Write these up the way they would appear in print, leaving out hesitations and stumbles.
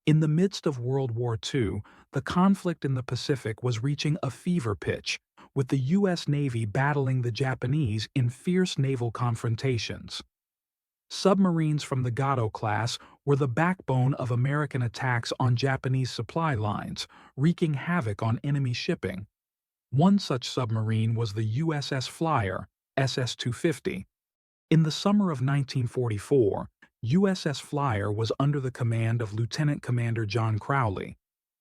In the midst of World War II, the conflict in the Pacific was reaching a fever pitch, with the U.S. Navy battling the Japanese in fierce naval confrontations. Submarines from the Gato class were the backbone of American attacks on Japanese supply lines, wreaking havoc on enemy shipping. One such submarine was the USS Flier, SS-250. In the summer of 1944, USS Flier was under the command of Lieutenant Commander John Crowley.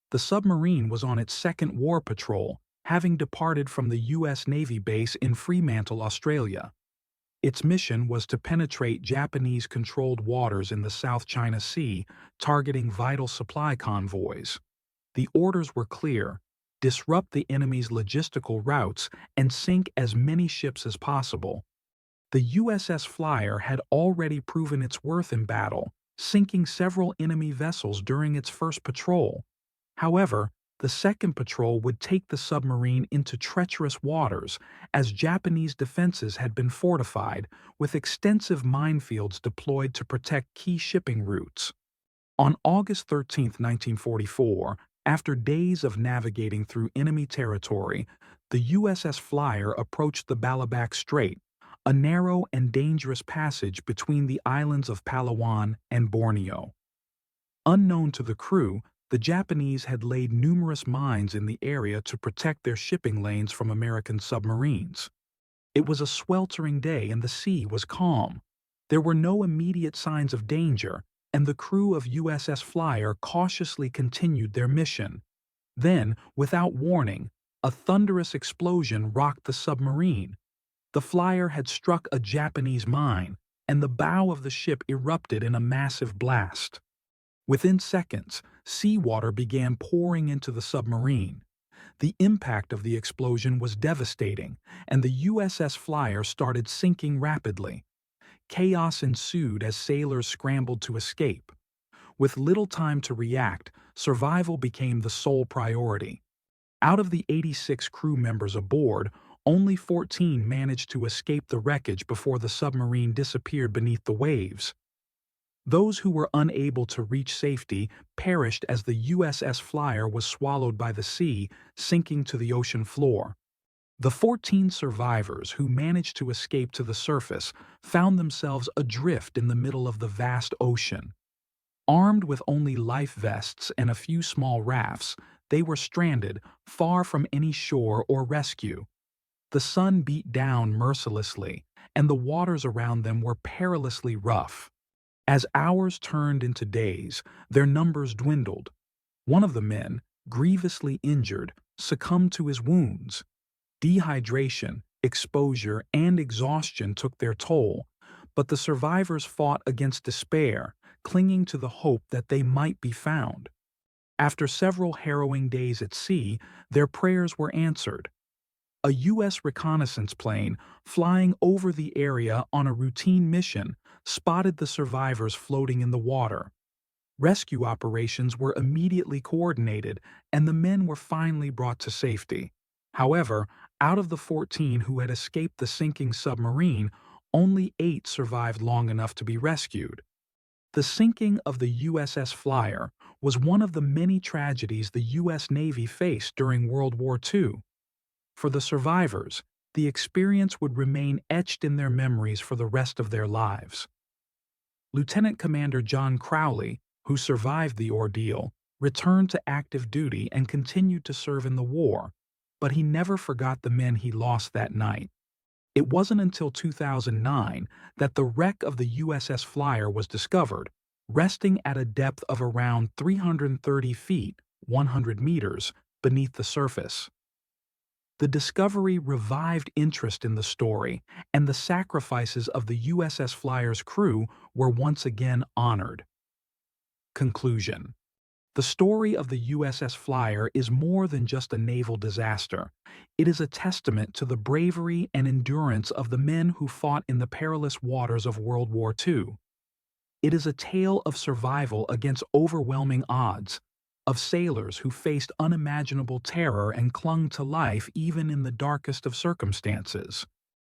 The submarine was on its second war patrol, having departed from the U.S. Navy base in Fremantle, Australia. Its mission was to penetrate Japanese-controlled waters in the South China Sea, targeting vital supply convoys. The orders were clear: disrupt the enemy's logistical routes and sink as many ships as possible. The USS Flier had already proven its worth in battle, sinking several enemy vessels during its first patrol. However, the second patrol would take the submarine into treacherous waters, as Japanese defenses had been fortified, with extensive minefields deployed to protect key shipping routes. On August 13, 1944, after days of navigating through enemy territory, the USS Flier approached the Balabac Strait, a narrow and dangerous passage between the islands of Palawan and Borneo. Unknown to the crew, the Japanese had laid numerous mines in the area to protect their shipping lanes from American submarines. It was a sweltering day and the sea was calm. There were no immediate signs of danger, and the crew of USS Flier cautiously continued their mission. Then, without warning, a thunderous explosion rocked the submarine. The Flier had struck a Japanese mine, and the bow of the ship erupted in a massive blast. Within seconds, seawater began pouring into the submarine. The impact of the explosion was devastating, and the USS Flier started sinking rapidly. Chaos ensued as sailors scrambled to escape. With little time to react, survival became the sole priority. Out of the 86 crew members aboard, only 14 managed to escape the wreckage before the submarine disappeared beneath the waves. Those who were unable to reach safety perished as the USS Flier was swallowed by the sea, sinking to the ocean floor. The 14 survivors who managed to escape to the surface found themselves adrift in the middle of the vast ocean. Armed with only life vests and a few small rafts, they were stranded, far from any shore or rescue. The sun beat down mercilessly, and the waters around them were perilously rough. As hours turned into days, their numbers dwindled. One of the men, grievously injured, succumbed to his wounds. Dehydration, exposure, and exhaustion took their toll, but the survivors fought against despair, clinging to the hope that they might be found. After several harrowing days at sea, their prayers were answered. A U.S. reconnaissance plane, flying over the area on a routine mission, spotted the survivors floating in the water. Rescue operations were immediately coordinated, and the men were finally brought to safety. However, out of the 14 who had escaped the sinking submarine, only 8 survived long enough to be rescued. The sinking of the USS Flier was one of the many tragedies the U.S. Navy faced during World War II. For the survivors, the experience would remain etched in their memories for the rest of their lives. Lieutenant Commander John Crowley, who survived the ordeal, returned to active duty and continued to serve in the war, but he never forgot the men he lost that night. It wasn't until 2009 that the wreck of the USS Flier was discovered, resting at a depth of around 330 feet, 100 meters, beneath the surface. The discovery revived interest in the story, and the sacrifices of the USS Flier's crew were once again honored. Conclusion: the story of the USS Flier is more than just a naval disaster. It is a testament to the bravery and endurance of the men who fought in the perilous waters of World War II. It is a tale of survival against overwhelming odds, of sailors who faced unimaginable terror and clung to life even in the darkest of circumstances.